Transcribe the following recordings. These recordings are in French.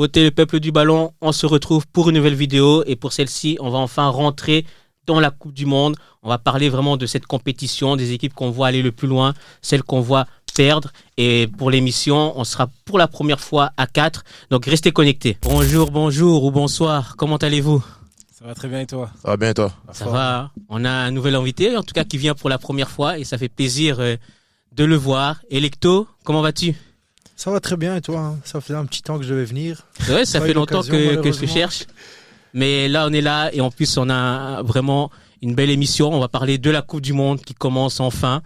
Votez le peuple du ballon, on se retrouve pour une nouvelle vidéo et pour celle-ci, on va enfin rentrer dans la Coupe du Monde. On va parler vraiment de cette compétition, des équipes qu'on voit aller le plus loin, celles qu'on voit perdre. Et pour l'émission, on sera pour la première fois à 4, donc restez connectés. Bonjour ou bonsoir, comment allez-vous ? Ça va très bien et toi ? Ça va bien et toi ? Ça va, on a un nouvel invité, en tout cas qui vient pour la première fois et ça fait plaisir de le voir. Electo, comment vas-tu ? Ça va très bien et toi ? Ça faisait un petit temps que je devais venir. Ouais, ça fait longtemps que je te malheureusement. cherche. Mais là, on est là et en plus, on a vraiment une belle émission. On va parler de la Coupe du Monde qui commence enfin.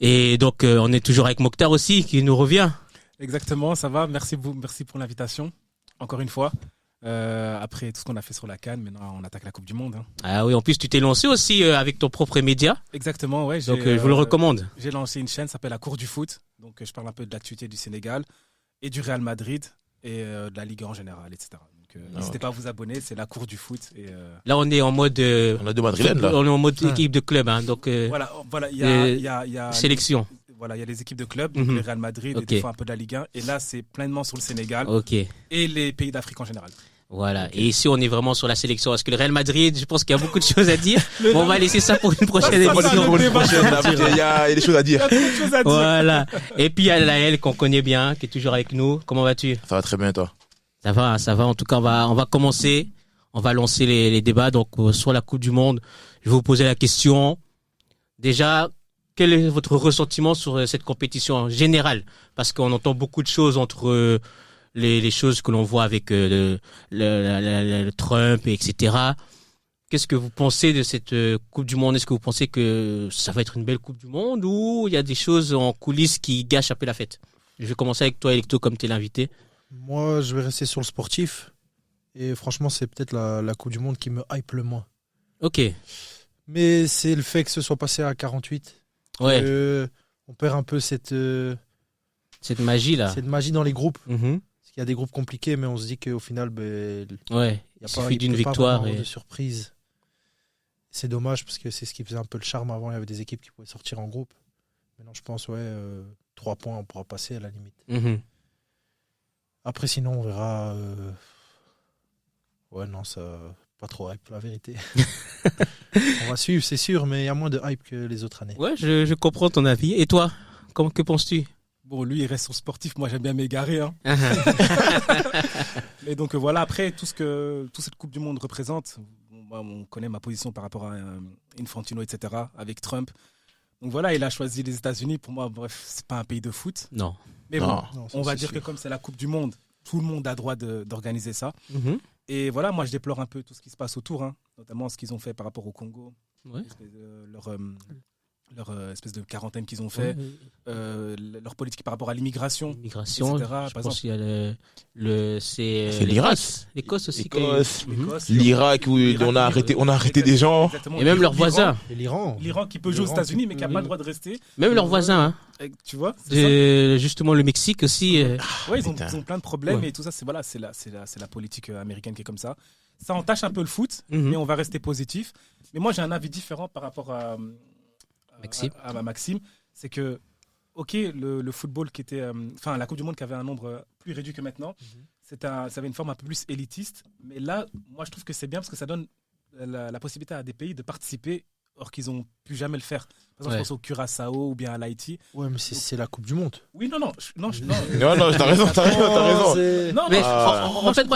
Et donc, on est toujours avec Mokhtar aussi qui nous revient. Exactement, ça va. Merci pour l'invitation. Encore une fois. Après tout ce qu'on a fait sur la CAN, maintenant on attaque la Coupe du Monde. Hein. Ah oui, en plus, tu t'es lancé aussi avec ton propre média. Exactement, ouais. Donc, je vous le recommande. J'ai lancé une chaîne qui s'appelle La Cour du Foot. Donc, je parle un peu de l'actualité du Sénégal et du Real Madrid et de la Ligue en général, etc. Donc, n'hésitez pas à vous abonner, c'est La Cour du Foot. Et, Là, on est en mode. On a deux madrilènes là. On est en mode équipe de club, hein, donc. voilà, il y a sélection. Voilà, il y a les éques de club, donc le Real Madrid et des fois un peu de la Ligue 1. Et là, c'est pleinement sur le Sénégal et les pays d'Afrique en général. Voilà. Okay. Et ici, on est vraiment sur la sélection. Parce que le Real Madrid, je pense qu'il y a beaucoup de choses à dire. On va laisser ça pour une prochaine émission. Il y a des choses à dire. Voilà. Et puis, il y a Laël qu'on connaît bien, qui est toujours avec nous. Comment vas-tu ? Ça va très bien, toi ? Ça va. En tout cas, on va commencer. On va lancer les débats. Donc, sur la Coupe du Monde, je vais vous poser la question. Déjà, quel est votre ressentiment sur cette compétition en général ? Parce qu'on entend beaucoup de choses entre les choses que l'on voit avec le Trump, etc. Qu'est-ce que vous pensez de cette Coupe du Monde ? Est-ce que vous pensez que ça va être une belle Coupe du Monde ou il y a des choses en coulisses qui gâchent un peu la fête ? Je vais commencer avec toi, Electo, comme tu es l'invité. Moi, je vais rester sur le sportif. Et franchement, c'est peut-être la Coupe du Monde qui me hype le moins. Ok. Mais c'est le fait que ce soit passé à 48. Ouais. On perd un peu cette magie là. Cette magie dans les groupes. Mm-hmm. Parce qu'il y a des groupes compliqués, mais on se dit qu'au final, il suffit d'une victoire de surprise. C'est dommage parce que c'est ce qui faisait un peu le charme avant. Il y avait des équipes qui pouvaient sortir en groupe. Maintenant, je pense 3 points, on pourra passer à la limite. Mm-hmm. Après, sinon, on verra. Ça pas trop hype, la vérité. On va suivre, c'est sûr, mais il y a moins de hype que les autres années. Ouais, je comprends ton avis. Et toi, que penses-tu ? Bon, lui, il reste sur sportif. Moi, j'aime bien m'égarer. Hein. Et donc, voilà, après, tout cette Coupe du Monde représente, on connaît ma position par rapport à Infantino, etc., avec Trump. Donc voilà, il a choisi les États-Unis. Pour moi, bref, c'est pas un pays de foot. Non. Mais bon, on va dire que comme c'est la Coupe du Monde, tout le monde a droit d'organiser ça. Mm-hmm. Et voilà, moi, je déplore un peu tout ce qui se passe autour, hein, notamment ce qu'ils ont fait par rapport au Congo, leur espèce de quarantaine qu'ils ont fait, leur politique par rapport à l'immigration, etc. Je pense qu'il y a c'est l'Irak. L'Écosse aussi. L'Irak où on a arrêté des gens. Exactement. Et même leurs voisins. Et l'Iran qui peut jouer aux États-Unis mais qui n'a pas le droit de rester. Même leurs voisins. Hein. Tu vois, justement, le Mexique aussi. Ouais, ils ont plein de problèmes et tout ça. C'est la politique américaine qui est comme ça. Ça entache un peu le foot, mais on va rester positif. Mais moi, j'ai un avis différent par rapport à Maxime, c'est que, ok, le football qui était, la Coupe du Monde qui avait un nombre plus réduit que maintenant, ça avait une forme un peu plus élitiste. Mais là, moi, je trouve que c'est bien parce que ça donne la possibilité à des pays de participer, or qu'ils n'ont pu jamais le faire. Par exemple, je pense au Curaçao ou bien à l'Haïti. Ouais, mais c'est la Coupe du Monde. Oui, non, t'as raison. Non, mais en fait,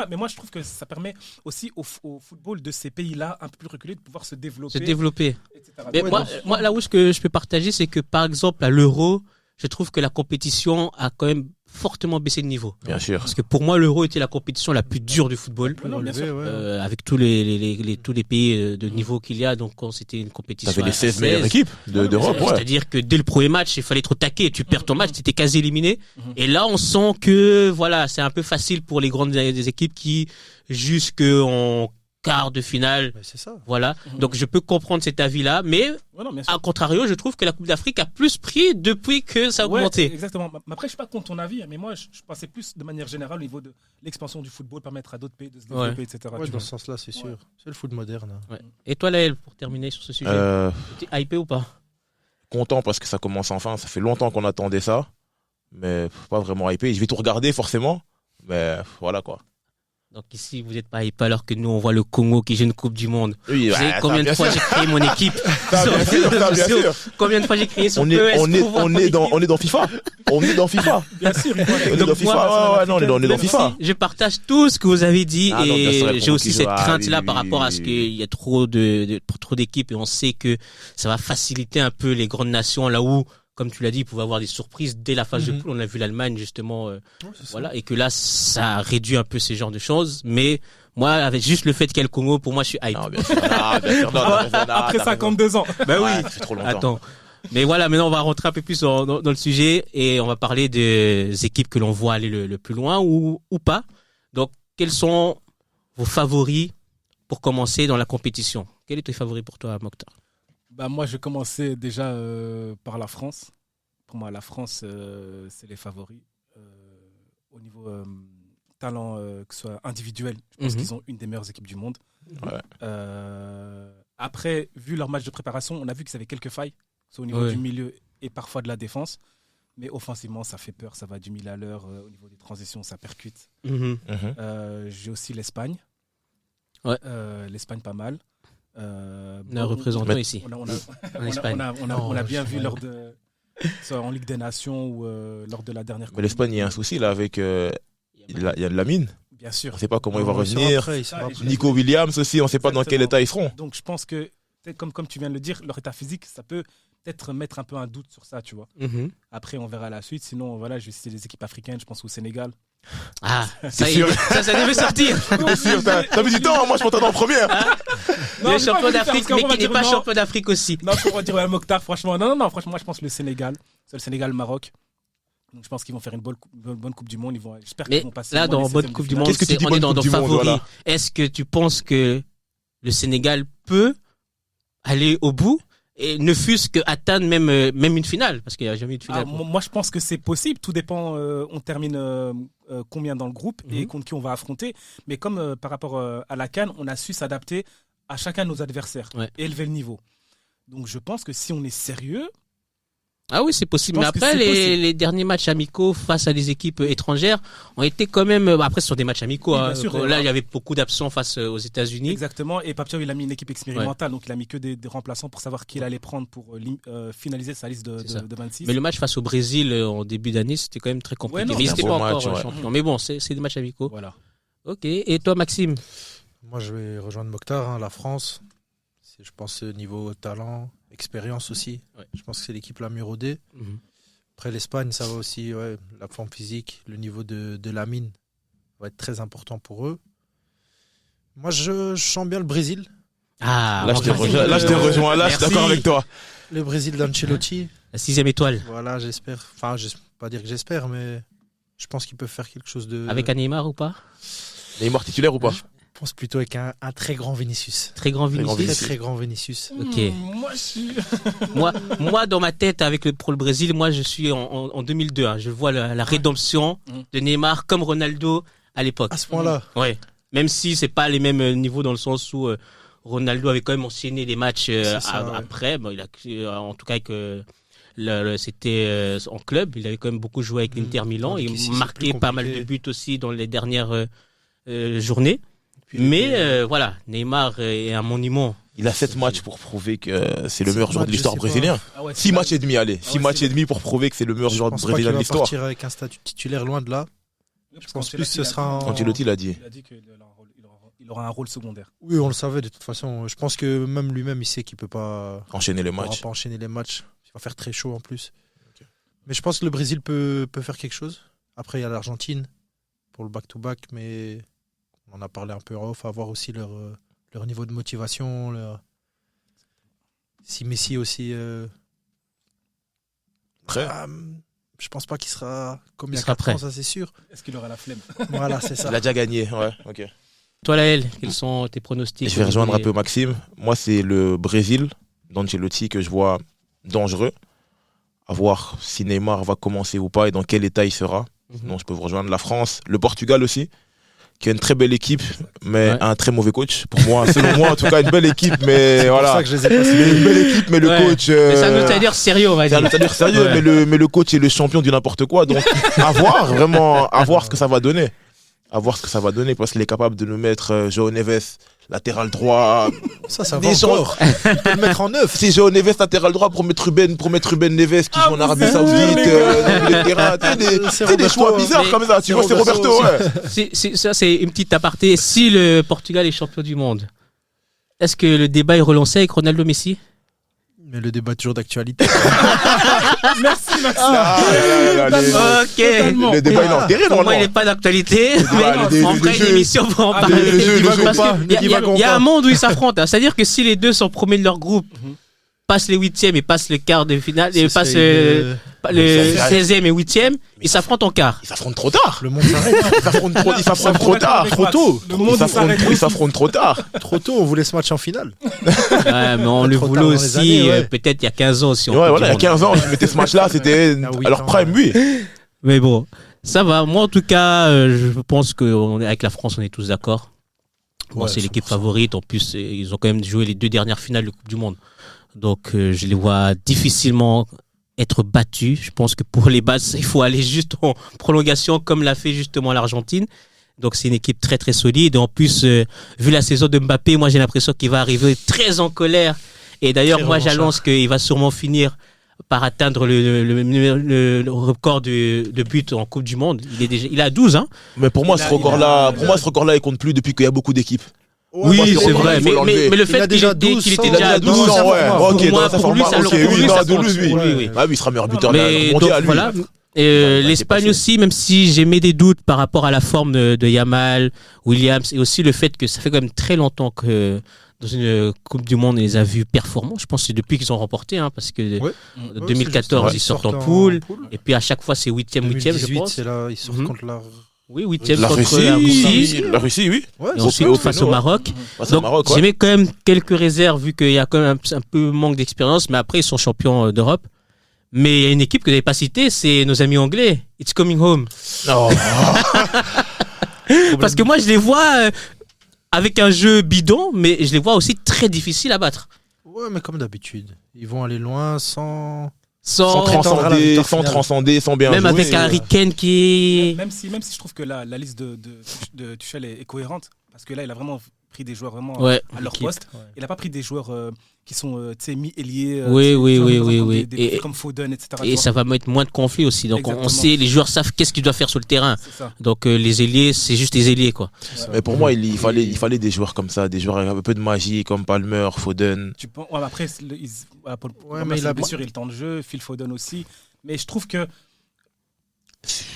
mais moi, je trouve que ça permet aussi au football de ces pays-là un peu plus reculés de pouvoir se développer. Etc. Mais moi, là où je peux partager, c'est que par exemple, à l'Euro, je trouve que la compétition a quand même fortement baissé de niveau. Bien sûr. Parce que pour moi, l'Euro était la compétition la plus dure du football. Avec tous les pays de niveau qu'il y a. Donc, quand c'était une compétition. T'avais les 16 meilleures équipes d'Europe. C'est-à-dire que dès le premier match, il fallait être au taquet. Tu perds ton match, tu étais quasi éliminé. Et là, on sent que, voilà, c'est un peu facile pour les grandes équipes qui, jusqu'en quart de finale. Mais c'est ça. Voilà. Donc, je peux comprendre cet avis-là. Mais, à contrario, je trouve que la Coupe d'Afrique a plus pris depuis que ça a augmenté. Exactement. Après, je suis pas contre ton avis, mais moi, je pensais plus de manière générale au niveau de l'expansion du football, permettre à d'autres pays de se développer, etc. Ouais, dans ce sens-là, c'est sûr. C'est le foot moderne. Ouais. Et toi, Laël, pour terminer sur ce sujet, tu es hypé ou pas ? Content parce que ça commence enfin. Ça fait longtemps qu'on attendait ça. Mais pas vraiment hypé. Je vais tout regarder, forcément. Mais voilà quoi. Donc ici, vous n'êtes pas hype alors que nous, on voit le Congo qui joue une Coupe du Monde. Oui, Vous savez combien de fois j'ai créé mon équipe bien sûr. Combien de fois j'ai créé son On est, PES on est, pour voir on mon est dans, équipe. on est dans FIFA. On est dans FIFA. Bien sûr. On est dans FIFA. Ouais, non, on est dans FIFA. Je partage tout ce que vous avez dit Ah non, bien sûr, et le j'ai Congo aussi qui cette joue. Ah, crainte-là oui, par oui, rapport à oui, ce oui. qu'il y a trop d'équipes et on sait que ça va faciliter un peu les grandes nations là où, comme tu l'as dit, il pouvait avoir des surprises dès la phase de poule. On a vu l'Allemagne justement, voilà, et que là ça réduit un peu ces genres de choses. Mais moi, avec juste le fait qu'il y ait le Congo, pour moi, je suis hype. Non, bien sûr. Ah, bien sûr. Non, t'as raison, Après t'as 52 ans. Ben raison. Ouais, ça fait trop longtemps. Attends. Mais voilà, maintenant on va rentrer un peu plus dans le sujet et on va parler des équipes que l'on voit aller le plus loin ou pas. Donc, quels sont vos favoris pour commencer dans la compétition? Quel est tes favoris pour toi, Mokhtar? Bah, moi, je commençais déjà par la France. Pour moi, la France, c'est les favoris. Au niveau talent, que ce soit individuel, je pense qu'ils ont une des meilleures équipes du monde. Ouais. Après, vu leur match de préparation, on a vu qu'ils avaient quelques failles, soit au niveau du milieu et parfois de la défense. Mais offensivement, ça fait peur, ça va du 1000 à l'heure. Au niveau des transitions, ça percute. J'ai aussi l'Espagne. Ouais. L'Espagne, pas mal. On a un représentant ici, en Espagne. On a bien vu lors de, soit en Ligue des Nations ou lors de la dernière. Mais l'Espagne, il y a un souci là avec. Il y a de la mine. Bien sûr. On ne sait pas comment il va Non, revenir. il sera après. Nico Williams aussi, on ne sait pas dans quel Exactement. état ils seront. Donc je pense que, comme tu viens de le dire, leur état physique, ça peut peut-être mettre un peu un doute sur ça, tu vois. Après, on verra la suite. Sinon, voilà, je vais citer les équipes africaines, je pense au Sénégal. Ah, C'est ça y sûr. est, ça devait sortir. Bien sûr, t'as mis du temps, moi je m'entends en première. Le champion d'Afrique, mais qui n'est pas champion d'Afrique aussi. Non, on va dire ouais, Mokhtar, franchement. Non, franchement, moi je pense le Sénégal. C'est le Sénégal-Maroc. Donc je pense qu'ils vont faire une bonne Coupe du Monde. J'espère qu'ils Mais vont passer. là, au moins dans les bonne 16e de Coupe du finale. Monde, Qu'est-ce que tu dis on est bonne dans Coupe nos du Monde, favoris. voilà. Est-ce que tu penses que le Sénégal peut aller au bout et ne fût-ce qu'atteindre même une finale? Parce qu'il n'y a jamais eu de finale. Moi, je pense que c'est possible. Tout dépend. On termine combien dans le groupe et contre qui on va affronter. Mais comme par rapport à la CAN, on a su s'adapter à chacun de nos adversaires et élever le niveau. Donc, je pense que si on est sérieux. Ah oui, c'est possible. Mais Je pense après, que c'est possible. les derniers matchs amicaux face à des équipes étrangères ont été quand même. Après, ce sont des matchs amicaux. Oui, Hein. bien sûr. Là, il y avait beaucoup d'absents face aux États-Unis. Exactement. Et Papio, il a mis une équipe expérimentale. Donc, il a mis que des remplaçants pour savoir qui il allait prendre pour finaliser sa liste de 26. Mais le match face au Brésil en début d'année, c'était quand même très compliqué. Ouais, non, mais ils c'est n'étaient un pas beau encore match, ouais. champions. Mais bon, c'est des matchs amicaux. Voilà. Ok. Et toi, Maxime? Moi, je vais rejoindre Mokhtar, hein, la France. Je pense niveau talent, expérience aussi. Ouais. Je pense que c'est l'équipe la mieux rodée. Après, l'Espagne, ça va aussi. Ouais, la forme physique, le niveau de la mine va être très important pour eux. Moi, je sens bien le Brésil. Ah, Là, je te rejoins, là, je suis Merci. d'accord avec toi. Le Brésil d'Ancelotti. La 6e étoile. Voilà, j'espère. Enfin, je ne vais pas dire que j'espère, mais je pense qu'ils peuvent faire quelque chose de. Avec un Neymar ou pas? Neymar titulaire ou pas? Je pense plutôt avec un très grand Vinicius. Très grand Très grand Vinicius. Très, très grand Vinicius. Ok. Moi, je suis. moi, dans ma tête, pour le Brésil, moi, je suis en 2002. Hein. Je vois la rédemption de Neymar comme Ronaldo à l'époque. À ce point-là. Ouais. Même si c'est pas les mêmes niveaux dans le sens où Ronaldo avait quand même enchaîné des matchs après. Bon, en tout cas avec c'était en club. Il avait quand même beaucoup joué avec l'Inter Milan. Tandis Il qu'ici, c'est marquait plus pas mal de compliqué. buts aussi dans les dernières journées. Puis, Mais voilà, Neymar est un monument. Il a 7 matchs pour prouver que c'est le 7 meilleur joueur de matchs, l'histoire je sais brésilien. Ah ouais, 6 matchs et demi, allez. 6 ouais, matchs c'est et demi pour prouver que c'est le meilleur je joueur pense pas brésilien qu'il de va l'histoire. partir avec un statut titulaire loin de là. Je pense plus que ce sera en- Ancelotti l'a dit. Il a dit qu'il aura un rôle secondaire. Oui, on le savait de toute façon. Je pense que même lui-même, il sait qu'il peut pas, Enchaîner les pourra matchs. pas enchaîner les matchs. Il va faire très chaud en plus. Mais je pense que le Brésil peut faire quelque chose. Après, il y a l'Argentine pour le back-to-back, mais on en a parlé un peu en off, à voir aussi leur niveau de motivation. Si Messi aussi. Prêt. Je pense pas qu'il sera comme il y Il a sera 4 prêt. ans, ça c'est sûr. Est-ce qu'il aura la flemme? Voilà, c'est ça. Il a déjà gagné, ouais, ok. Toi, Laël, quels sont tes pronostics? Je vais rejoindre un peu Maxime. Moi, c'est le Brésil d'Ancelotti que je vois dangereux. À voir si Neymar va commencer ou pas et dans quel état il sera. Donc, je peux vous rejoindre. La France, le Portugal aussi, qui a une très belle équipe, mais Ouais. un très mauvais coach. Pour moi, selon moi, en tout cas, une belle équipe, mais C'est pour voilà. ça que je les ai pas cités. Une belle équipe, mais le Ouais. coach. Mais c'est un outsider sérieux, on va C'est un dire. outsider sérieux, Ouais. mais le coach est le champion du n'importe quoi. Donc, à voir, vraiment, à voir ce que ça va donner. À voir ce que ça va donner parce qu'il est capable de nous mettre João Neves, latéral droit. Ça va Des gens- encore. Il peut le mettre en neuf. C'est João Neves, latéral droit pour mettre Ruben Neves qui joue en Arabie Saoudite, dans le milieu de terrain. C'est des choix bizarres mais- comme ça. Tu vois, c'est Roberto Roberto, ouais. Ça, c'est une petite aparté. Si le Portugal est champion du monde, est-ce que le débat est relancé avec Ronaldo Messi? Mais le débat est toujours d'actualité. Merci, Maxime. Ok. Le débat il est enterré Pour moi, il normalement. n'est pas d'actualité. débat, Mais le on fera jeu. une émission pour en Ah, parler. le jeu, divagons Parce pas, que ne il y a- divagons il y a pas. un monde où ils s'affrontent. hein. C'est-à-dire que si les deux sont premiers de leur groupe, passent les huitièmes et passent le quart de finale, et Ce passent serait le Ça- 16e et 8e, ils s'affrontent en quart. Ils s'affrontent trop tard. Le monde s'arrête. Ils s'affrontent trop tard. Trop tôt. Le monde s'arrête. Ils s'affrontent trop tard. Trop tôt, on voulait ce match en finale. Ouais, mais on le Trop voulait tard dans les aussi, années, ouais. peut-être il y a 15 ans aussi. Ouais, voilà, il y a 15 ans, je mettais ce match-là, c'était Ah oui, à leur quand prime, même. oui. Mais bon, ça va. Moi, en tout cas, je pense qu'avec la France, on est tous d'accord. Bon, Ouais, c'est l'équipe 100%. favorite. En plus, ils ont quand même joué les 2 dernières finales de Coupe du Monde. Donc, je les vois difficilement être battus. Je pense que pour les battre, il faut aller juste en prolongation, comme l'a fait justement l'Argentine. Donc, c'est une équipe très, très solide. Et en plus, vu la saison de Mbappé, moi, j'ai l'impression qu'il va arriver très en colère. Et d'ailleurs, Très moi, revanchard. j'annonce qu'il va sûrement finir par atteindre le record de buts en Coupe du Monde. Il a 12, hein. Mais pour moi, Il ce a- record-là, il compte plus depuis qu'il y a beaucoup d'équipes. Oui, moi, c'est c'est vrai. il faut l'enlever. Mais le Il fait a qu'il déjà était 12 qu'il sans- était Il a déjà à déjà 12 12, ans, ouais. pour Ok, moi, dans sa pour lui, format, ça ok, pour oui, lui, non, ça de compte. lui, oui. Oui, oui. Ah oui, il sera meilleur buteur Mais mondial, donc, lui. voilà. va L'Espagne dépasser. aussi, même si j'ai mis des doutes par rapport à la forme de Yamal, Williams, et aussi le fait que ça fait quand même très longtemps que dans une Coupe du Monde, on les a vus performants. Je pense que c'est depuis qu'ils ont remporté, hein, parce que Ouais. 2014, ils sortent en poule, et puis à chaque fois, c'est 8e, je 2018, pense. c'est là, ils sortent Mhm. contre la. Oui, 8e La contre la Russie, Russie. oui. Ouais, Et Au ensuite, Péno, face au ouais. Maroc. Face au Donc, Maroc, j'ai ouais. mis quand même quelques réserves, vu qu'il y a quand même un peu manque d'expérience, mais après, ils sont champions d'Europe. Mais il y a une équipe que vous n'avez pas citée, c'est nos amis anglais. It's coming home. Non. Parce que moi, je les vois avec un jeu bidon, mais je les vois aussi très difficiles à battre. Ouais, mais comme d'habitude. Ils vont aller loin sans. Sans prétendre à la victoire finale. transcender, sans bien Même jouer. avec un Harry Kane qui. Même si je trouve que la liste de Tuchel est cohérente, parce que là, il a vraiment pris des joueurs vraiment Ouais. à leur Équipe. poste. Il n'a pas pris des joueurs qui sont mi-ailiers. Oui, tu sais, oui, genre, oui, par oui, exemple, oui. Des Et- profils comme Foden, etc. tu Et vois. ça va mettre moins de conflits aussi. Donc on Exactement. sait, les joueurs savent qu'est-ce qu'ils doivent faire sur le terrain. C'est ça. Donc les ailiers, c'est juste les ailiers, quoi. Mais pour moi, il fallait des joueurs comme ça, des joueurs avec un peu de magie, comme Palmer, Foden. Tu penses, ouais, mais après, voilà, Ouais, mais il a bien sûr, il a le temps de jeu, Phil Foden aussi. Mais je trouve que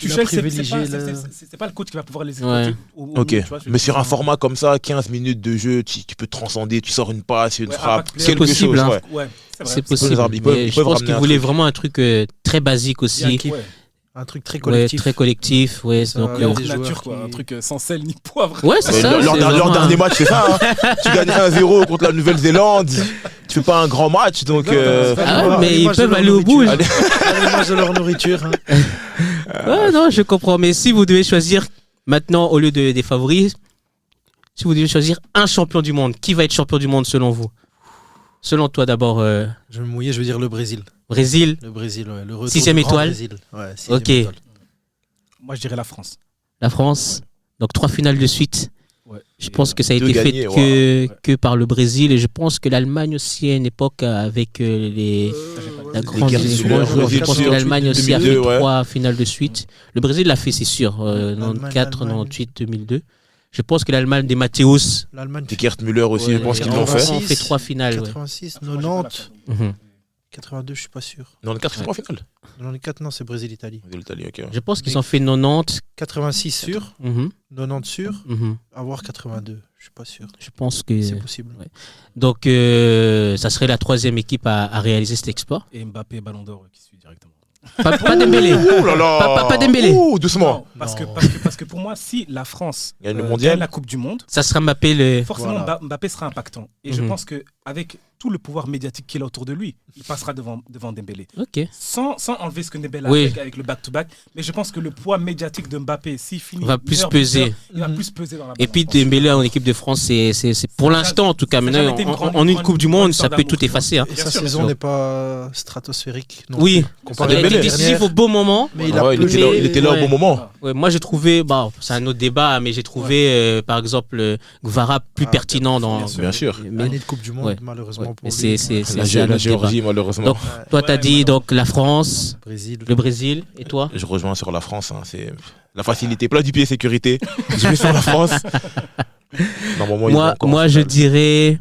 Il a Tuchel, privilégié le- c'est pas le coach qui va pouvoir les Ouais. exploiter. Ok, tu vois, mais sur un format comme ça, 15 minutes de jeu, tu peux transcender, tu sors une passe, une Ouais, frappe, impact player. quelque C'est possible, chose. hein. Ouais. Ouais, c'est vrai. C'est possible. ils peuvent- Mais ils je peuvent pense ramener qu'ils un voulaient truc. vraiment un truc très basique aussi. Bien Ouais. Un truc très Ouais, collectif. très collectif. Ouais, Ça, donc, il y a Et des nature, joueurs quoi. qui- Un truc sans sel ni poivre. ouais, c'est Mais ça. leur c'est leur vraiment dernier un- match, c'est ça. Hein. Tu gagnes 1-0 contre la Nouvelle-Zélande. Tu fais pas un grand match, donc. Ah, mais ils l'image de peuvent leur aller au bout. nourriture. À l'image de leur nourriture. hein. Ouais, non, je comprends. Mais si vous devez choisir maintenant, au lieu des favoris, si vous devez choisir un champion du monde, qui va être champion du monde selon vous? Selon toi d'abord, Je vais me mouiller, je veux dire le Brésil. Brésil. Le Brésil, ouais. Le retour 6e du grand étoile. Brésil. Ouais, 6e Ok. étoile. Moi, je dirais la France. La France. Donc 3 finales de suite. Ouais. Je pense que ça a deux été gagnés, fait que par le Brésil, et je pense que l'Allemagne aussi à une époque avec la grande guerres les du grands Sud, joueurs. Je Brésil, pense que Sud, l'Allemagne aussi a fait 2002, ouais. 3 finales de suite. Le Brésil l'a fait, c'est sûr. 94, l'Allemagne. 98, 2002. Je pense que l'Allemagne des Mathéus L'Allemagne. Des Gerd Müller aussi, je pense qu'ils l'ont fait. 86, On fait 3 finales. Ouais. 86, Moi, j'ai pas la 90, peine. Mhm. 82, je suis pas sûr. Dans le 4 finale. 94, non, c'est Brésil-Italie. L'Italie, ok. Je pense qu'ils ont fait 90. 86 sûr, Mhm, 90 sûr, mhm. avoir 82, je suis pas sûr. Je pense que. C'est possible. ouais. Donc, ça serait la 3e équipe à réaliser cet exploit. Et Mbappé, Ballon d'Or, qui suit directement. Pas Dembélé. Ouh là là. Pas Dembélé. Ouh, doucement. Non, parce Non. que pour moi, si la France Gagne le mondial. gagne la Coupe du Monde, Ça sera Mbappé le. forcément Voilà. Mbappé sera impactant. Et je Mhm. pense que avec tout le pouvoir médiatique qu'il a autour de lui, il passera devant Dembélé. Ok. Sans enlever ce que Dembélé a Oui. fait avec le back-to-back. Mais je pense que le poids médiatique de Mbappé, s'il finit Va plus meilleur peser. buteur, il va plus peser dans la Et balance, puis je pense. Dembélé en équipe de France, c'est pour l'instant en tout cas. ça a Maintenant, jamais été une grande- en une grande- Coupe du grande Monde, histoire ça peut d'amour, tout effacer. Hein. Et Bien sa sûr, saison bien sûr. n'est pas stratosphérique. non Oui, plus, ça comparé a à été Dembélé. l'année décisif dernière. au bon moment. Mais Ah ouais, il était là au bon moment. Ouais, moi j'ai trouvé, c'est un autre débat, mais j'ai trouvé par exemple Gvara plus Ah, pertinent dans. bien sûr. Bien sûr. Mais- L'année de Coupe du Monde, Ouais. malheureusement Ouais, pour mais lui. c'est un La autre débat. Géorgie, malheureusement. Donc, toi, t'as Ouais, dit donc la France, Brésil. le Brésil, et toi? Je rejoins sur la France. C'est la facilité, plat du pied, sécurité. Je vais sur la France. Normalement, ils vont encore en Moi, je finale. dirais.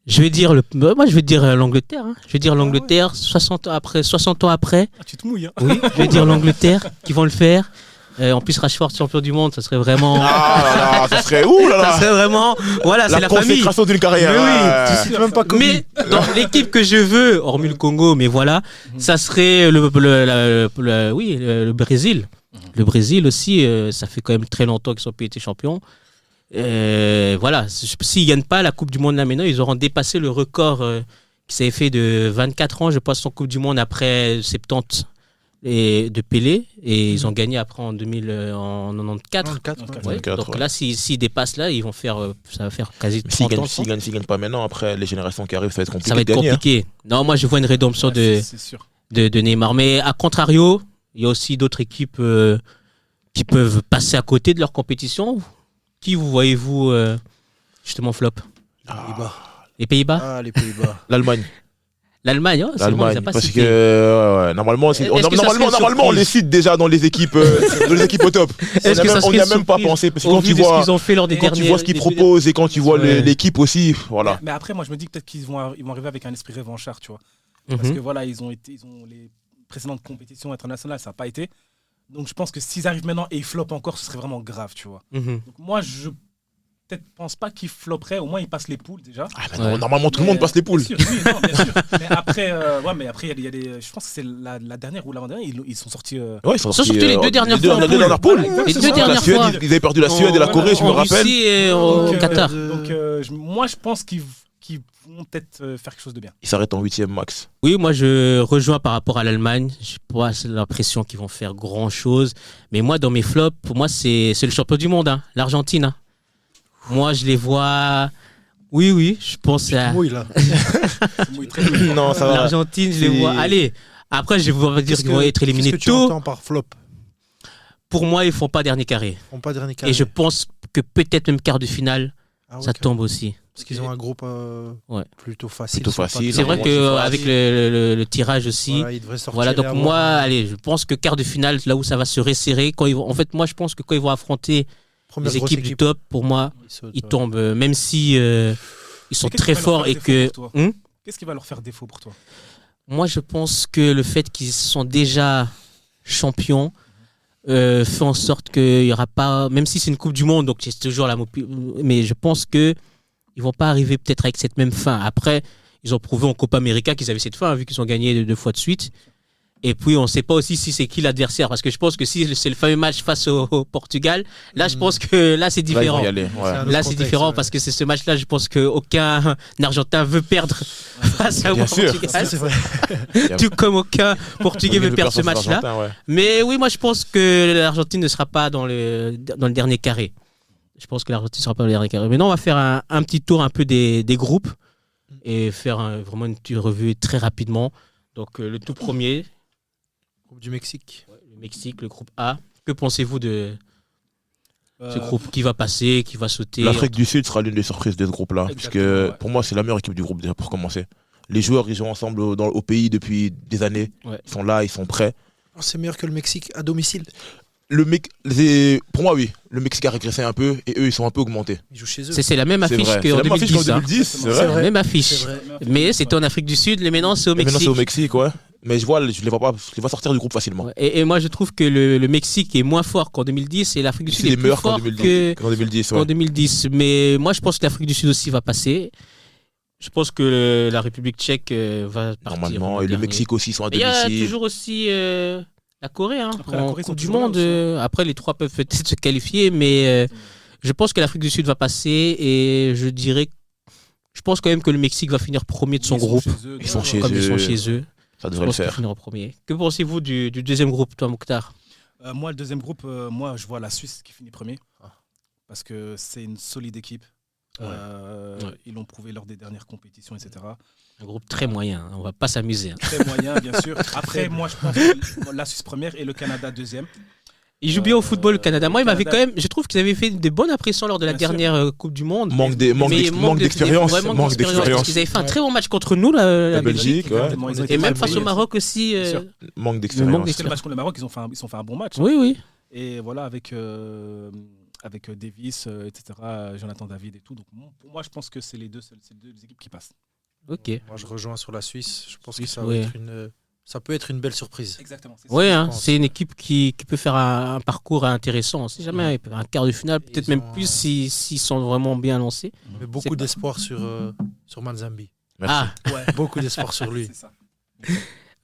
Je vais dire l'Angleterre. Hein. Je vais dire l'Angleterre 60 ans après. Ah, tu te mouilles. Hein. Oui, je vais dire l'Angleterre qui vont le faire. En plus, Rashford champion du monde, ça serait vraiment. Ah là là, ça serait où là Ça là serait vraiment. Voilà, c'est la famille. consécration d'une carrière. Mais oui, ouais. Tu cites même pas Kobe. Mais dans l'équipe que je veux, hormis le Congo, mais voilà, ça serait le Brésil. Le Brésil aussi, ça fait quand même très longtemps qu'ils n'ont pas été champions. Voilà, s'ils ne gagnent pas la Coupe du Monde là maintenant, ils auront dépassé le record qui s'avait fait de 24 ans, je pense, en Coupe du Monde après 70 de Pelé. Et ils ont gagné après en 94. 94, Ouais, 94, donc ouais. là, s'ils dépassent là, ils vont faire, ça va faire quasi Mais s'ils 30 ans. gagnent pas maintenant, après les générations qui arrivent, ça va être compliqué Ça va de être gagner. compliqué. Non, moi je vois une rédemption Ouais, c'est sûr. de Neymar. Mais à contrario, il y a aussi d'autres équipes qui peuvent passer à côté de leur compétition. Qui vous voyez-vous justement flop? Les Pays-Bas? Ah, les Pays-Bas. L'Allemagne. L'Allemagne, oh, c'est bon, on les a L'Allemagne. pas Parce cités. que ouais, normalement, Est-ce que ça serait une normalement, on les surprise cite déjà dans les équipes au top. Est-ce que ça On serait n'y a une même pas surprise pensé. Parce que au quand vu tu de ce vois qu'ils ont fait lors des quand tu derniers. vois ce qu'ils des- proposent et quand tu vois Ouais. l'équipe aussi, voilà. Mais après, moi, je me dis que peut-être qu'ils vont arriver avec un esprit revanchard, tu vois. Parce Mhm. que voilà, ils ont les précédentes compétitions internationales, ça n'a pas été. Donc je pense que s'ils arrivent maintenant et ils floppent encore, ce serait vraiment grave, tu vois. Mhm. Donc moi, je peut-être pense pas qu'ils flopperaient. Au moins, ils passent les poules déjà. Ah, mais Ouais. normalement, tout le monde passe les poules. Bien sûr, oui, non, bien sûr. Mais après, il y a des. Je pense que c'est la dernière ou l'avant-dernière, ils sont sortis. Ouais, ils sont Ils sont sortis les deux dernières deux fois en dans leur poule. poule. Les c'est deux ça. dernières La Suède, fois. ils avaient perdu la Suède et la Corée, je me En rappelle. Russie et au Donc, Qatar. moi, je pense qu'ils vont peut-être faire quelque chose de bien. Ils s'arrêtent en 8e max. Oui, moi je rejoins par rapport à l'Allemagne. Je n'ai pas l'impression qu'ils vont faire grand chose. Mais moi, dans mes flops, pour moi, c'est le champion du monde, hein, l'Argentine. Hein. Moi, je les vois. Oui, je pense à Oui, là. Non, ça va. l'Argentine, je les C'est- vois. Allez, après, je vais dire qu'ils vont être éliminés Qu'est-ce que tu tôt. entends par flop? Pour moi, ils font pas dernier carré. Ils font pas dernier Et carré. je pense que peut-être même quart de finale, Ah ouais, ça quand tombe même. aussi. Parce qu'ils ont un groupe Ouais. plutôt facile. Plutôt Ils sont pas facile. C'est vrai Normalement, qu'avec le tirage aussi. Voilà, ils devraient sortir Voilà, et donc avoir moi, un- allez, je pense que quart de finale, là où ça va se resserrer, en fait, moi, je pense que quand ils vont affronter première les grosse équipes du top, pour moi, sautent, ils ouais. tombent, même si ils sont Mais qu'est-ce très qui va leur forts faire et défaut que. pour toi Hum Qu'est-ce qui va leur faire défaut pour toi? Moi, je pense que le fait qu'ils sont déjà champions fait en sorte qu'il n'y aura pas, même si c'est une Coupe du Monde, donc c'est toujours mais je pense que ils vont pas arriver peut-être avec cette même fin. Après, ils ont prouvé en Copa América qu'ils avaient cette fin, vu qu'ils ont gagné 2 fois de suite. Et puis, on ne sait pas aussi si c'est qui l'adversaire, parce que je pense que si c'est le fameux match face au Portugal, là, je pense que là, c'est Là, ils vont différent. y aller. C'est Ouais. un autre Là, c'est contexte, différent ouais. parce que c'est ce match-là, je pense qu'aucun Argentin veut perdre face au Bien sûr. Ça, Portugal. c'est vrai. Tout comme aucun Portugais veut perdre ce Personne match-là. Argentin, ouais. Mais oui, moi, je pense que l'Argentine ne sera pas dans le dernier carré. Je pense que l'Argentine ne sera pas dans le dernier carré. Maintenant, on va faire un petit tour un peu des groupes et faire vraiment une petite revue très rapidement. Donc, le tout premier, Groupe du Mexique. le Mexique, le groupe A. Que pensez-vous de ce groupe? Qui va passer, qui va sauter? L'Afrique du Sud sera l'une des surprises de ce groupe-là. Parce Exactement, que ouais. pour moi, c'est la meilleure équipe du groupe déjà pour commencer. Les joueurs, ils jouent ensemble au pays depuis des années. Ouais. Ils sont là, ils sont prêts. Oh, c'est meilleur que le Mexique à domicile. Pour moi, oui. Le Mexique a régressé un peu et eux, ils sont un peu augmentés. Ils jouent chez eux. C'est la même C'est affiche vrai. C'est qu'en la même affiche 2010. qu'en hein. 2010, c'est C'est vrai. vrai. Même affiche. C'est vrai. Mais c'était en Afrique du Sud, mais maintenant c'est au Et maintenant, Mexique. c'est au Mexique, ouais. Mais je les vois pas, je les vois sortir du groupe facilement. Ouais. Et moi, je trouve que le Mexique est moins fort qu'en 2010 et l'Afrique du Sud C'est est les plus meilleurs qu'en fort 2010. Qu'en 2010, ouais. qu'en 2010. Mais moi, je pense que l'Afrique du Sud aussi va passer. Je pense que la République tchèque va partir. Normalement. en Et le dernier. Mexique aussi sont à Mais il y a domicile. toujours aussi la Corée. Hein, Après, la en Corée, ils sont Coupe du toujours là Monde. aussi, hein. Après, les trois peuvent peut-être se qualifier. Mais je pense que l'Afrique du Sud va passer. Et je dirais Je pense quand même que le Mexique va finir premier de son groupe. Ils sont chez Comme ils sont eux. chez eux. Ça Je devrait le pense qu'ils faire. finiront premier. Que pensez-vous du deuxième groupe, toi, Mokhtar? Moi, le deuxième groupe, moi, je vois la Suisse qui finit premier. Ah. Parce que c'est une solide équipe. Ouais. Ils l'ont prouvé lors des dernières compétitions, etc. Un groupe très moyen, hein. On va pas s'amuser. Hein. Très moyen, bien sûr. Après, moi, je pense que la Suisse première et le Canada deuxième. Ils jouent bien au football, le Canada. Moi, le il m'avait Canada- quand même. Je trouve qu'ils avaient fait des bonnes impressions lors de la Bien sûr. dernière Coupe du Monde. Manque Mais d'expérience. vraiment Manque d'expérience. Ils avaient fait un très bon match contre nous, la Belgique. Belgique, ouais. Exactement, ils ont été Et même très face au bons. Maroc aussi. Bien sûr. Manque manque d'expérience. C'était le match contre le Maroc, ils ont fait un bon match. Oui, oui. Et voilà, avec Davis, etc., Jonathan David et tout. Donc, pour moi, je pense que c'est les deux équipes qui passent. Ok. Moi, je rejoins sur la Suisse. Je pense que Suisse, ça, va ouais. ça peut être une belle surprise. Exactement. c'est Ouais, ça. hein, pense. c'est une équipe qui peut faire un parcours intéressant. On sait jamais, ils peuvent faire un quart de finale, peut-être Ils même ont- plus s'ils sont vraiment bien lancés. Mais C'est beaucoup pas- d'espoir sur Manzambi. Merci. Ah, Ouais. Beaucoup d'espoir sur lui. C'est ça.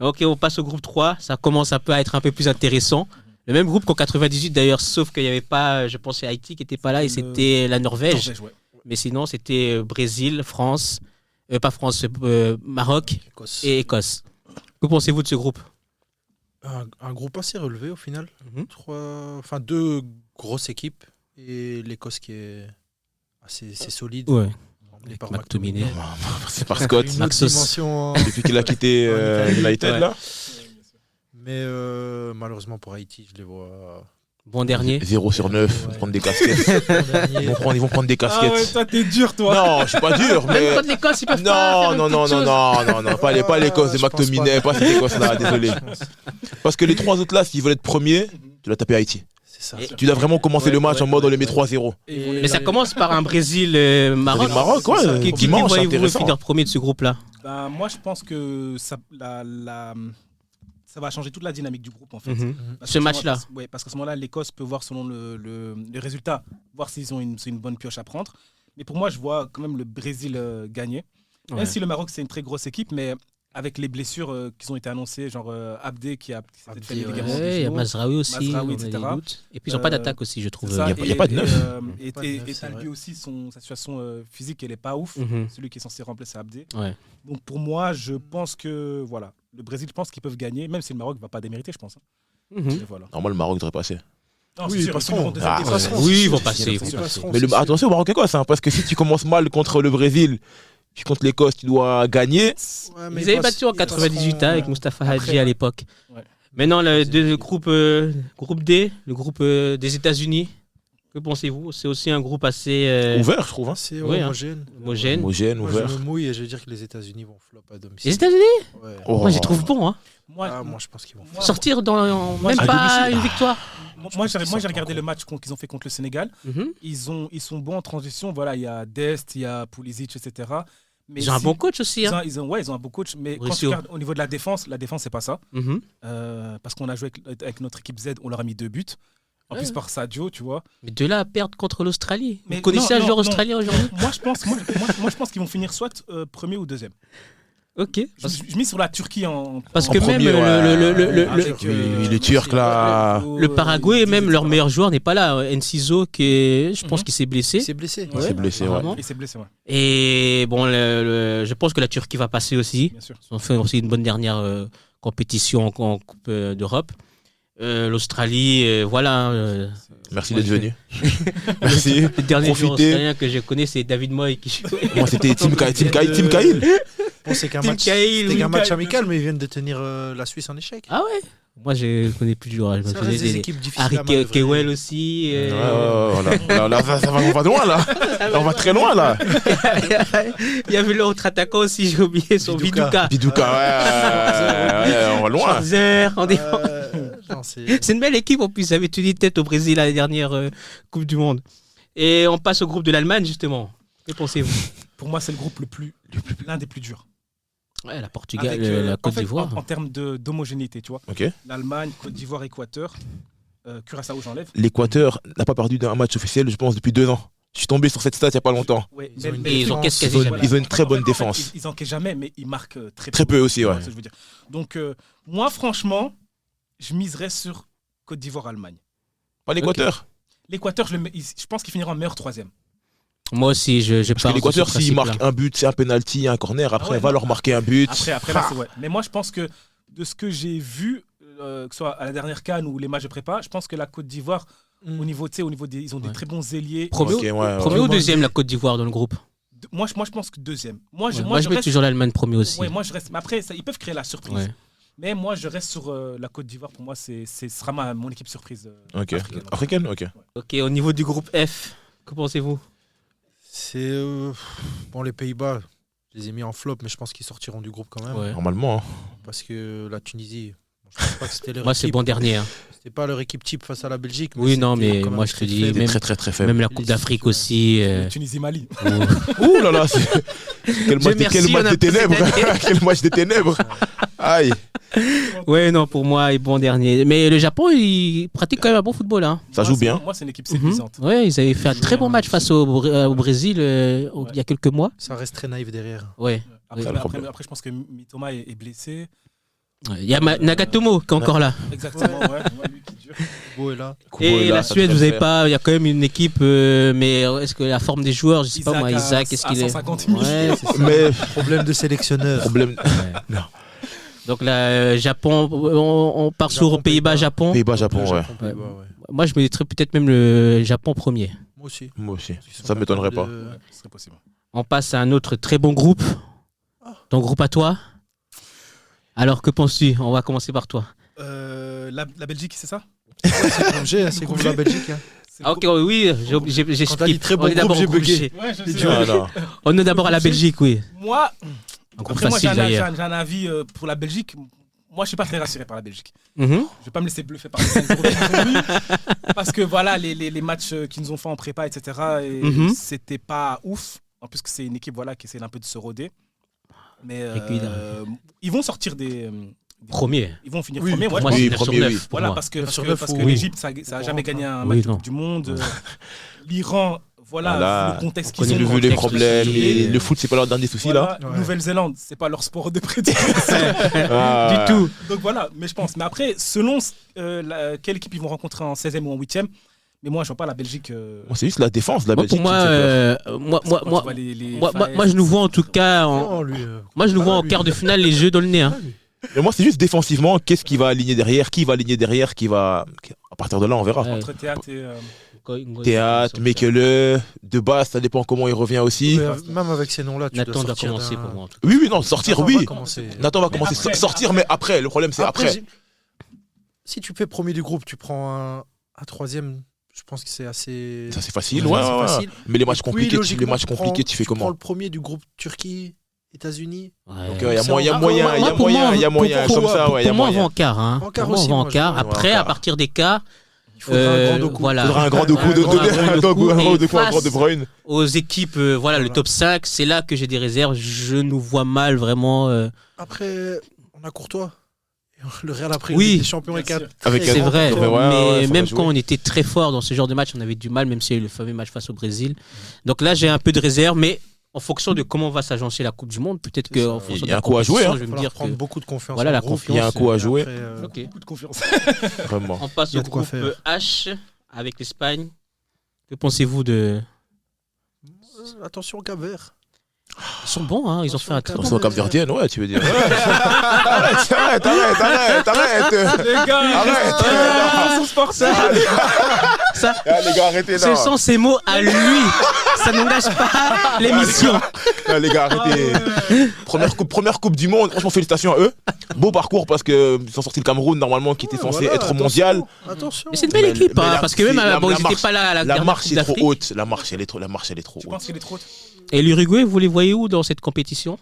ok, on passe au groupe 3. Ça commence un peu à être un peu plus intéressant. Le même groupe qu'en 98 d'ailleurs, sauf qu'il n'y avait pas, je pensais Haïti qui n'était pas là et c'était la Norvège. Norvège, ouais. Mais sinon, c'était Brésil, France, pas France, Maroc Écosse. et Écosse. Que pensez-vous de ce groupe? Un groupe assez relevé au final. Mhm. Deux grosses équipes et l'Écosse qui est assez solide. Ouais. Emmené par McTominay. C'est par Scott. Une autre Maxos. dimension. Depuis qu'il a quitté United, Ouais. là. Mais malheureusement pour Haïti, je les vois. Bon dernier. 0 sur 9. Ils vont Ouais. prendre des casquettes. Dernier. Ils vont prendre des Ah ouais, casquettes. toi, t'es dur, toi. Non, je suis pas dur, Même mais. contre l'Écosse, ils peuvent pas faire Non, une non, petite non, chose. non, pas l'Écosse de Je pense McTominay, pas cette Écosse-là, désolé. Je pense. Parce que les trois autres là, s'ils veulent être premiers, tu dois taper Haïti. C'est ça. Et- Tu dois vraiment commencer Ouais, le match ouais, en mode on les met ouais. 3-0. Et ils vont Mais les Mais ça arriver. commence par un Brésil-Maroc. Le Maroc, ouais, Qui dimanche, voyez-vous intéressant. finir premier de ce groupe-là? Ben, moi, je pense que ça va changer toute la dynamique du groupe, en fait. Parce Ce que match-là. Ouais, parce qu'à ce moment-là, l'Écosse peut voir selon le résultat, voir s'ils ont c'est une bonne pioche à prendre. Mais pour moi, je vois quand même le Brésil gagner. Ouais. Même si le Maroc, c'est une très grosse équipe, mais avec les blessures qui ont été annoncées, genre Abdé qui s'est fait les Abdé, ligaments Ouais, du il y a genou. Mazraoui aussi. Mazraoui, on a des etc. doutes. Et puis ils n'ont pas d'attaque aussi, je trouve. C'est ça. y a pas de neuf. Et Pas de neuf, c'est Talbi vrai. aussi, sa situation physique, elle n'est pas ouf. Mhm. Celui qui est censé remplacer Abdé. Ouais. Donc pour moi, je pense que voilà, le Brésil, je pense qu'ils peuvent gagner, même si le Maroc ne va pas démériter, je pense. Hein. Mhm. Et voilà. Normalement, le Maroc devrait passer. Non, Oui, c'est ils sûr, passeront. ils finiront deuxième. Ah, Ils ouais. passeront. Oui, ils vont C'est passer. sûr. Mais attention au Maroc-Écosse, hein, parce que si tu commences mal contre le Brésil, puis contre l'Écosse, tu dois gagner. Ils avaient battu en 98 hein, avec Mustafa Hadji Après, à l'époque. ouais. Maintenant, le groupe D, le groupe des États-Unis. Que pensez-vous? C'est aussi un groupe assez Ouvert, je trouve. Hein. C'est Oui, hein. homogène. homogène. Homogène, Moi, ouvert. je me mouille et je vais dire que les États-Unis vont flop à domicile. Les États-Unis? Ouais. Oh. Moi, je les trouve bons. Hein. Moi, Je pense qu'ils vont flop. moi, Sortir dans même à pas domicile. une victoire. moi, j'ai qu'ils regardé sortent le match qu'ils ont fait contre le Sénégal. Mhm. Ils sont bons en transition. Voilà, il y a Dest, il y a Pulisic, etc. Mais Ils ont un si- bon coach aussi. Hein. ils ont un bon coach. Mais quand Mauricio. tu regardes au niveau de la défense, c'est pas ça. Mhm. Parce qu'on a joué avec notre équipe Z, on leur a mis 2 buts. En Ouais. plus par Sadio, tu vois. Mais de là à perdre contre l'Australie. Mais Vous connaissez non, un joueur non, australien aujourd'hui? Moi, je pense qu'ils vont finir soit premier ou deuxième. Ok. Je mise sur la Turquie en. Parce en que premier, même avec, Oui, les Turcs là. le Paraguay, même leur meilleur joueur n'est pas là. Enciso, je pense Mhm. qu'il s'est blessé. Il s'est blessé. Il s'est blessé, ouais. apparemment. Il s'est blessé, ouais, Et bon, je pense que la Turquie va passer aussi. bien sûr. Ils ont fait aussi une bonne dernière compétition en Coupe d'Europe. L'Australie, voilà. Merci Ouais, d'être venu. Merci. Le dernier joueur Profitez. australien que je connais, c'est David Moy qui joue. Moi, c'était Tim Cahill. Bon, c'est qu'un Tim match, Cahill, c'était qu'un oui. match amical, mais ils viennent de tenir la Suisse en échec. Ah ouais? Moi, je connais plus de joueurs. Je me Ça faisais reste des des- équipes difficiles Harry à manœuvrer. Kewell aussi. Ouais, voilà. Là, on va loin là. Là, on va très loin là. Il y avait l'autre attaquant aussi, j'ai oublié son Viduka. Viduka. Biduka, ouais, on va loin. Schwarzer, en défense. Non, c'est- C'est une belle équipe en plus. Ils avaient tenu tête au Brésil à la dernière Coupe du Monde. Et on passe au groupe de l'Allemagne justement. Que pensez-vous? Pour moi, c'est le groupe l'un des plus durs. Ouais, la Portugal, Avec, la en Côte fait, d'Ivoire. En termes d'homogénéité, tu vois. Ok. L'Allemagne, Côte d'Ivoire, Équateur. Curaçao, j'enlève. L'Équateur n'a pas perdu d'un match officiel, je pense, depuis 2 ans. Je suis tombé sur cette stat il n'y a pas longtemps. Ouais, Ils ont une Et ils ont défense, quasi jamais. Ils ont une très bonne En fait, défense. Ils encaissent jamais, mais ils marquent très Très peu aussi, ouais. C'est ce que je veux dire. Donc, moi, franchement, je miserais sur Côte d'Ivoire-Allemagne. Pas l'Équateur. L'Équateur, je pense qu'ils finiront en meilleur troisième. Moi aussi, je Parce que pars l'Équateur, de ce s'il principe-là. marque un but, c'est un penalty, un corner. Après, ouais, va non. leur marquer un but. Après là, c'est ouais. Mais moi, je pense que de ce que j'ai vu, que ce soit à la dernière CAN ou les matchs de prépa, je pense que la Côte d'Ivoire, au niveau des, ils ont des Ouais. très bons ailiers. Premier, Ok, ouais, premier ouais. ou deuxième, la Côte d'Ivoire dans le groupe? Moi, je pense que deuxième. Moi, je mets reste, toujours l'Allemagne premier aussi. ouais, moi, je reste. Mais après, ils peuvent créer la surprise. Ouais. Mais moi, je reste sur la Côte d'Ivoire. Pour moi, ce sera mon équipe surprise. Ok. africaine. Africaine, ok. Ok, au niveau du groupe F, que pensez-vous? C'est. Bon, les Pays-Bas, je les ai mis en flop, mais je pense qu'ils sortiront du groupe quand même. Ouais. Normalement. Hein. Parce que la Tunisie, je pense pas que c'était leur Moi, c'est équipe. bon dernier. Hein. C'était pas leur équipe type face à la Belgique. Oui, non, c'était mais quand même moi, je te très dis, faible. Il est même, très, très faible. même la Coupe d'Afrique aussi. Tunisie-Mali. Ouh là là, quel match, merci, quel on match a des ténèbres. cette année. Quel match des ténèbres. Aïe. Ouais, non, pour moi, il est bon dernier. Mais le Japon, il pratique quand même un bon football. Hein. Ça joue bien. Moi, c'est une équipe séduisante. Ouais, ils avaient fait un très bon match face au Brésil il y a quelques mois. Ça reste très naïf derrière. Ouais. Après, C'est le problème. après, je pense que Mitoma est blessé. Il y a Nagatomo qui est encore là. Exactement, ouais. Lui qui dure. Beau est là. Et Kubo est là, la ça Suède, devrait vous le avez faire. pas. Il y a quand même une équipe, mais est-ce que la forme des joueurs, je sais pas moi, Isaac, est-ce qu'il est. 150 000. Ouais, c'est ça. Mais Problème de sélectionneur. problème. Donc là, Japon, on part sur Japon, Pays-Bas, Japon. Pays-Bas, Japon, ouais. Pays-Bas, ouais. Moi, je mettrais peut-être même le Japon premier. Moi aussi. Moi aussi. Ils sont Ça m'étonnerait pas. capables de- Ouais, ce serait possible. On passe à un autre très bon groupe. Ton groupe à toi. Alors, que penses-tu? On va commencer par toi. La Belgique, c'est ça? C'est comme G, c'est comme la Belgique. Hein. C'est le Ah, ok, oui, j'ai Quand t'as dit skip. très bon On est d'abord groupe, au j'ai groupe bugué. G. groupe. Ouais, je Les sais. Ah, non. On est d'abord à la Belgique, oui. Moi, Un groupe après, moi, facile d'ailleurs. j'ai un avis pour la Belgique. Moi, je suis pas très rassuré par la Belgique. Mhm. Je vais pas me laisser bluffer par les 5-0 qu'ils ont mis, parce que voilà, les matchs qu'ils nous ont fait en prépa, etc. Et Mhm. c'était pas ouf. En plus que c'est une équipe voilà, qui essaie un peu de se roder. Mais Et puis, là, ils vont sortir des Premier. Ils vont finir Oui, premier. Pour Ouais, moi, je c'est oui, 9 sur premier, 9. oui. Pour Voilà, moi. parce que, 9 parce sur que, 9, parce que oui. l'Égypte, ça n'a jamais gagné un match Oui, de non. Coupe du Monde. L'Iran, voilà, Voilà. le contexte On qu'ils connaît ont. Vu les contexte problèmes, aussi. le foot, c'est pas leur dernier souci là. Voilà, Ouais. Nouvelle-Zélande, c'est pas leur sport de prédilection. Ah. Du tout. Donc voilà, mais je pense. Mais après, selon quelle équipe ils vont rencontrer en 16e ou en 8e, mais moi, je vois pas la Belgique. Moi, c'est juste la défense de la Moi, Belgique. pour moi, qui me fait peur. moi, je nous vois en tout cas. Non, lui, Moi, je nous vois en lui. quart de finale les jeux dans le nez. Hein. Mais moi, c'est juste défensivement, qu'est-ce qui va aligner derrière, qui va aligner derrière, qui va. À partir de là, on verra. Ouais. Entre Théâtre et. Théâtre, Mekele, de base, ça dépend comment il revient aussi. Mais même avec ces noms-là, tu Nathan dois doit sortir commencer d'un- pour moi. En tout cas. Oui, oui, non, sortir, Nathan oui. va commencer. Nathan va Mais commencer après, sortir, mais après, le problème, c'est après. Si tu fais premier du groupe, tu prends un troisième, je pense que c'est assez. Ça, c'est facile, Ouais, ouais, c'est ouais, ouais. facile. Mais les matchs Puis, compliqués, tu logiquement, tu fais prends comment le premier du groupe Turquie, États-Unis. Ouais. Donc, il y a C'est moyen, en- moyen, moi, il y a pour moi, moyen, il y a moyen, pour- comme ça, ouais, il y a Pour moi, on va moyen. en quart. Hein. En quart Pour moi, aussi, on va en moi, je quart. vois. Après, Ouais, en à quart. partir des quarts, Il faudra un grand Doku. voilà. Il faudra un grand de coup, Un grand Doku, un et grand de Bruyne. aux équipes, voilà, le top 5, c'est là que j'ai des réserves. Je nous vois mal vraiment. Après, on a Courtois. Le Real après, Oui. Ligue des champions et Bien 4. Avec C'est un- vrai, Ouais, ouais, mais ça va même jouer. quand on était très fort dans ce genre de match, on avait du mal, même s'il y a eu le fameux match face au Brésil. Donc là, j'ai un peu de réserve, mais en fonction de comment va s'agencer la Coupe du Monde, peut-être C'est ça. qu'en fonction Il y de a la un coup à jouer, compétition, hein. je vais Il me va dire prendre que. beaucoup de confiance. Voilà, en la groupe. Il y a un coup à Et jouer. après, Ok. Beaucoup de confiance. Vraiment. On passe Il y a au de quoi groupe faire. H avec l'Espagne. Que pensez-vous de. Attention, Cap-Vert. Ils sont bons, hein, ils ont fait un très On bon. soit Cap-Verdienne, ouais, tu veux dire. Arrête. Les gars, Arrête. son sport, Ça, Ah, les gars, arrêtez ce là. sont ses mots à lui. Ça n'engage pas l'émission. Ah, les gars, arrêtez. Première coupe du monde. Franchement, félicitations à eux. Beau parcours parce que ils ont sorti le Cameroun normalement qui était censé être au mondial. Attention. Mais c'est une belle équipe, Mais hein, la- parce que même, la- bon, la ils n'étaient marche- pas là à la La dernière marche Coupe est trop d'Afrique. haute. La marche elle est trop Tu penses haute. qu'il est trop haute? Et l'Uruguay, vous les voyez où dans cette compétition?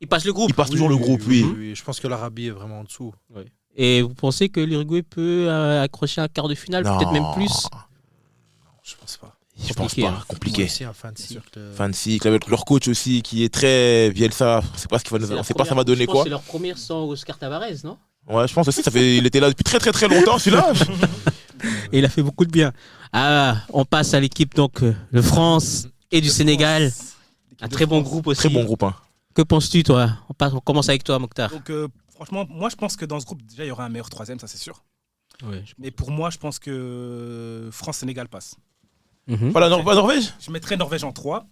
Ils passent le groupe. Il passe toujours le groupe, oui. Je pense que l'Arabie est vraiment en dessous. Et vous pensez que l'Uruguay peut accrocher un quart de finale, Non. peut-être même plus? Je pense pas. Je pense Compliqué, pas. hein. Compliqué. Aussi un fin de cycle. Fin de cycle avec leur coach aussi qui est très Bielsa. On sait pas ce qu'il va nous, on sait pas ça va donner quoi. C'est leur première sans Oscar Tavares, non? Ouais, je pense aussi. Ça fait, il était là depuis très très très longtemps celui-là. Et il a fait beaucoup de bien. Ah, on passe à l'équipe donc de France et du Sénégal. Un très bon groupe aussi. Très bon groupe. Hein. Que penses-tu, toi? On commence avec toi, Mokhtar. Donc, franchement, moi, je pense que dans ce groupe, déjà, il y aura un meilleur troisième, ça c'est sûr. Ouais, Mais pour moi, je pense que France-Sénégal passe. Mhm. Pas la Norvège? Je mettrais Norvège en 3.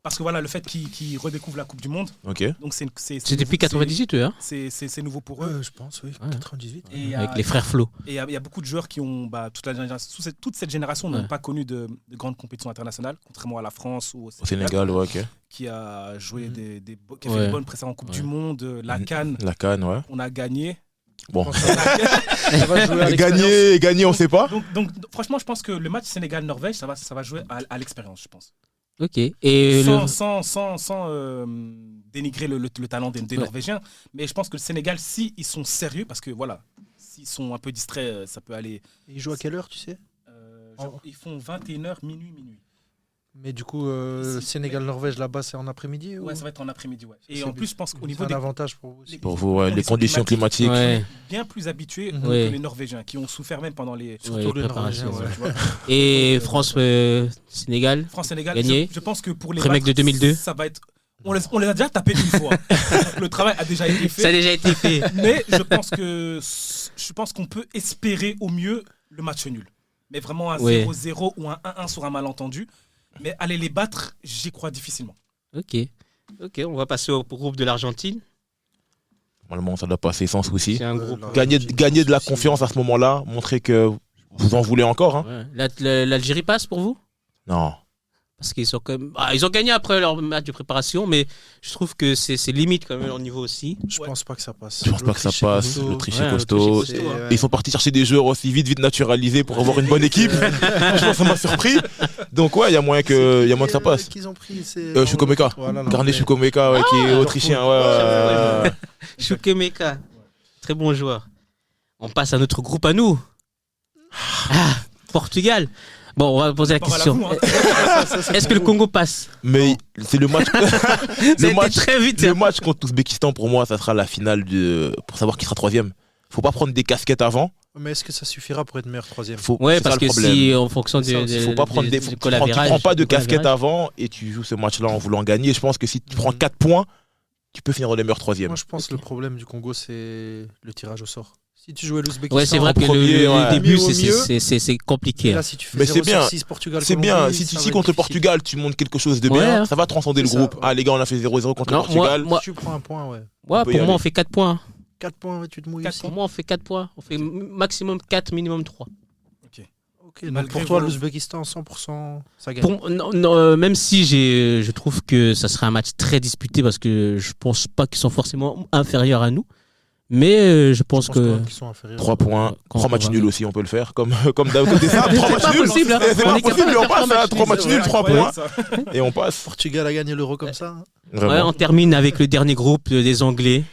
Parce que voilà, le fait qu'ils redécouvrent la Coupe du Monde. Ok. Donc c'est C'est depuis 98, eux, hein, c'est nouveau pour eux. Je pense, oui. Ouais. 98. Et il y a- avec les frères Flo. Et il y a beaucoup de joueurs qui ont, toute cette génération n'ont Ouais. pas connu de grandes compétitions internationales, contrairement à la France ou Au Sénégal, ouais, ok. qui a joué Mhm. qui a fait Ouais. des bonnes prestations en Coupe du Ouais. Monde, la CAN, La CAN, ouais. on a gagné. Bon. Ça va jouer à l'expérience. Gagner, on sait pas. Donc, franchement, je pense que le match Sénégal-Norvège, ça va jouer à l'expérience, je pense. Ok. Et Sans dénigrer le talent des Ouais. Norvégiens, mais je pense que le Sénégal, si ils sont sérieux, parce que voilà, s'ils sont un peu distraits, ça peut aller. Ils jouent à quelle heure, tu sais? Ils font 21h, minuit. Mais du coup, Ici, Sénégal-Norvège, là-bas, c'est en après-midi Ouais, ou... ça va être en après-midi. Ouais. Et C'est en bien. plus, je pense qu'au C'est niveau un des avantage pour vous aussi. Pour vous, ouais, les conditions climatiques. ouais. bien plus habitués Mhm. que Ouais. les Norvégiens, qui ont souffert même pendant les. Ouais, Surtout les préparation, Norvégiens, Tu vois. Et France-Sénégal. France-Sénégal, Gagné. je pense que pour les Remake de 2002. ça va être. On les a déjà tapés une fois. Donc, le travail a déjà été fait. Ça a déjà été fait. Mais je pense qu'on peut espérer au mieux le match nul. Mais vraiment un Ouais. 0-0 ou un 1-1 sur un malentendu. Mais aller les battre, j'y crois difficilement. Ok. Ok, on va passer au groupe de l'Argentine. Normalement, ça doit passer sans souci. C'est un groupe. Gagner de la confiance à ce moment-là, montrer que vous en voulez encore. Hein. Ouais. L'Algérie passe pour vous? Non. Parce qu'ils sont quand même. Ils ont gagné après leur match de préparation, mais je trouve que c'est limite quand même leur niveau aussi. Je pense pas que ça passe. Je pense pas que ça passe. L'Autriche est Ouais, costaud. l'Autriche est costaud, Et ils sont partis chercher des joueurs aussi vite naturalisés pour avoir une bonne équipe. Franchement, ça m'a surpris. Donc ouais, il y a moyen que ça passe. Qu'ils ont pris, c'est Chukwuemeka. Voilà, Garnet Chukwuemeka, ouais, qui est autrichien. Ouais. Chukwuemeka, très bon joueur. On passe à notre groupe à nous. Portugal. Bon, on va poser la Pas mal à question. vous, hein. Est-ce que le Congo passe? Mais c'est le match. Ça a été très vite. Le match contre l'Ouzbékistan, pour moi, ça sera la finale pour savoir qui sera troisième. Faut pas prendre des casquettes avant. Mais est-ce que ça suffira pour être meilleur troisième? Ouais, c'est parce ça le que problème. si en fonction Ça, du. Il faut pas prendre des. Tu prends pas de casquette avant et tu joues ce match-là en voulant gagner. Je pense que si tu prends 4 points, tu peux finir dans les meilleurs troisièmes. Moi, je pense que le problème du Congo, c'est le tirage au sort. Si tu jouais l'Ouzbékistan, Ouais, c'est vrai que premier, le ouais. début, Mieux au mieux. c'est compliqué. là, si tu fais Mais 0 c'est bien. sur 6 Portugal, C'est bien, Colombie, si ça va contre être le difficile. Portugal, tu montres quelque chose de Ouais, bien, hein. ça va transcender le C'est ça, groupe. ouais. Ah les gars, on a fait 0-0 contre le Non, Portugal. moi- Si tu prends un point, ouais. Ouais, On peut y pour moi, aller. on fait 4 points. 4 points, ouais, tu te mouilles Quatre aussi. Pour moi, on fait 4 points. On fait maximum 4, minimum 3. Ok, donc Malgré pour toi, vos- l'Ouzbékistan, 100%, ça gagne. Même si je trouve que ça sera un match très disputé parce que je pense pas qu'ils sont forcément inférieurs à nous. Mais je pense Je que. pas qu'ils sont inférieurs. 3 points, Quand 3 on matchs va- nuls aussi, on peut le faire. Comme d'hab côté ça, 3 C'est matchs pas nuls. possible, hein. C'est On pas est capable possible, de on faire passe 3 à matchs 3 matchs nuls, 3 points. Et on passe. Portugal a gagné l'Euro comme ça. Ouais, Vraiment. on termine avec le dernier groupe des Anglais.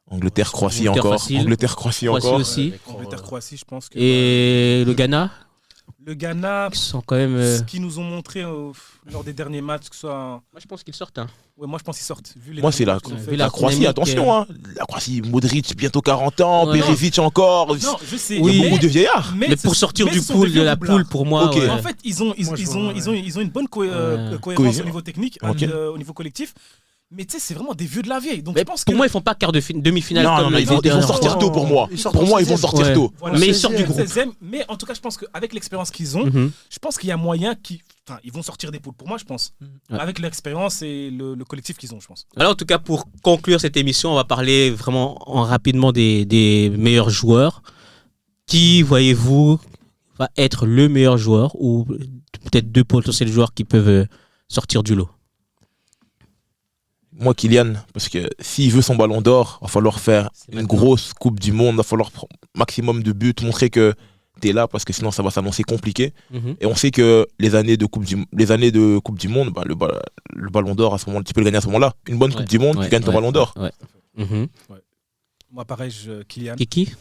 Angleterre, Croatie Angleterre encore. facile. Angleterre, Croatie Croatie encore. aussi. Angleterre-Croatie, je pense que. Et le Ghana, Le Ghana, qui sont quand même. ce qu'ils nous ont montré lors des derniers matchs, que ce soit. Moi, je pense qu'ils sortent. Hein. Ouais, moi, je pense qu'ils sortent. Vu les Moi, c'est derniers la, matchs qu'ils ont fait. vu la Croatie, dynamique, attention. Hein. La Croatie, Modric, bientôt 40 ans. Ouais, Perisic encore. Non, je sais. Oui. Il y a beaucoup de vieillards. Mais pour sortir du ce sont pool, des de la vieux poule, doublards. pour moi. Ok. ouais. En fait, ils ont une bonne Ouais. cohérence Cohésion. au niveau technique, Ok. au niveau collectif. Mais tu sais, c'est vraiment des vieux de la vieille. Donc Mais je pense pour que. moi, ils font pas quart de demi-finale Non, comme non, les ils vont dernières sortir fois. tôt pour moi. Ils sortent Pour en moi, ils vont 16e. sortir Ouais. tôt. Voilà, Mais ils 16e, sortent du groupe. 16e, mais en tout cas, je pense qu'avec l'expérience qu'ils ont, Mhm. je pense qu'il y a moyen qu'ils. Enfin, ils vont sortir des poules. Pour moi, je pense. Ouais. Avec l'expérience et le collectif qu'ils ont, je pense. Alors, en tout cas, pour conclure cette émission, on va parler vraiment rapidement des meilleurs joueurs. Qui, voyez-vous, va être le meilleur joueur ou peut-être 2 potentiels joueurs qui peuvent sortir du lot? Moi, Kylian, parce que s'il veut son ballon d'or, il va falloir faire C'est une maintenant. grosse Coupe du Monde, il va falloir prendre maximum de buts, montrer que tu es là, parce que sinon ça va s'annoncer compliqué. Mhm. Et on sait que les années de Coupe du Monde, bah, le ballon d'or, à ce moment tu peux le gagner à ce moment-là. Une bonne Ouais, Coupe du Monde, ouais, tu gagnes ton ouais, ballon d'or. ouais. Mhm. Moi, pareil, Kylian. Qui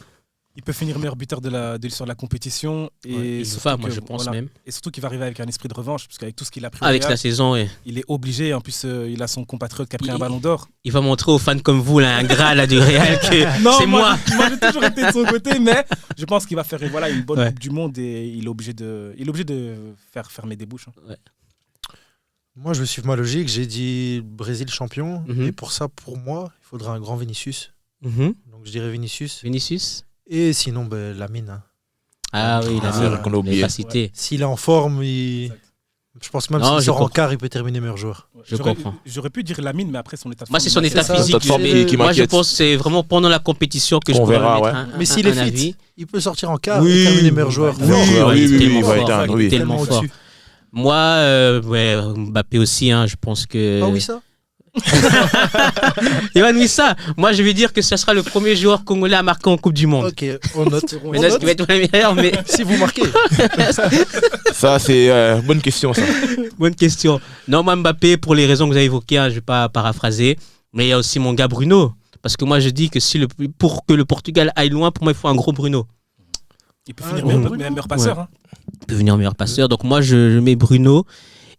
Il peut finir meilleur buteur de l'histoire de la compétition. Et Ouais, il le surtout fait, moi, que, je pense voilà, même. Et surtout qu'il va arriver avec un esprit de revanche, parce qu'avec tout ce qu'il a pris, au Avec Real, la saison, ouais. il est obligé. En plus, il a son compatriote qui a pris un Il- ballon d'or. Il va montrer aux fans comme vous, là, un gras là, du Real, que Non, c'est moi. Moi, j'ai toujours été de son côté, mais je pense qu'il va faire voilà, une bonne Ouais. Coupe du Monde et il est obligé de faire fermer des bouches. hein. Moi, je vais suivre ma logique. J'ai dit Brésil champion. Mhm. Et pour ça, pour moi, il faudra un grand Vinicius. Mhm. Donc, je dirais Vinicius. Vinicius. Et sinon, ben, Lamine. Hein. Ah oui, c'est vrai qu'on l'a oublié. pas cité. S'il est en forme, Exact. je pense que même Non, s'il je sort en comprends. quart, il peut terminer meilleur joueur. Ouais, Je j'aurais- comprends. J'aurais pu dire Lamine, mais après son état de Moi, forme, c'est son il état m'a- ça. physique. État de forme mais qui moi, je m'inquiète. pense que c'est vraiment pendant la compétition que je Qu'on pourrais verra, mettre ouais. un Mais s'il est un fit, avis. il peut sortir en quart Oui, et terminer meilleur joueur. oui, Fort. oui, il oui, est oui, tellement il va fort, éteindre, il est oui. tellement fort. au-dessus. Moi, ouais, Mbappé aussi, hein, je pense que. Ah oui, ça Yohan Wissa, moi je vais dire que ce sera le premier joueur congolais à marquer en Coupe du Monde. Ok, on note. Mais là, ce qui va être le meilleur, mais Si vous marquez. Ça, c'est bonne question, ça. bonne question. Non, moi Mbappé, pour les raisons que vous avez évoquées, hein, je vais pas paraphraser, mais il y a aussi mon gars Bruno. Parce que moi je dis que pour que le Portugal aille loin, pour moi il faut un gros Bruno. Il peut finir ouais. meilleur passeur. Hein. Il peut venir meilleur passeur. Donc moi je mets Bruno.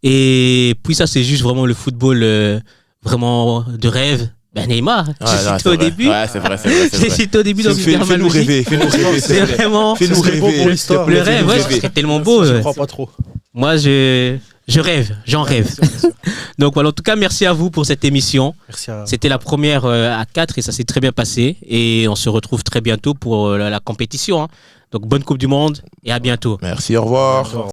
Et puis ça c'est juste vraiment le football vraiment de rêve. Ben Neymar, Ouais, j'ai non, cité c'est au vrai. début. Ouais, c'est vrai, c'est vrai. c'est J'ai vrai. cité au début dans une Fais-nous dermatologie. rêver, fais-nous rêver. C'est vraiment Fais-nous Ce serait beau rêver. pour l'histoire. le rêve, ouais, ce rêver. serait tellement beau. Je ouais. crois pas trop. Moi je rêve, j'en rêve. Bien sûr. Donc voilà, en tout cas merci à vous pour cette émission. Merci à C'était la première à 4 et ça s'est très bien passé. Et on se retrouve très bientôt pour la compétition. Hein. Donc bonne Coupe du Monde et à bientôt. Merci, au revoir.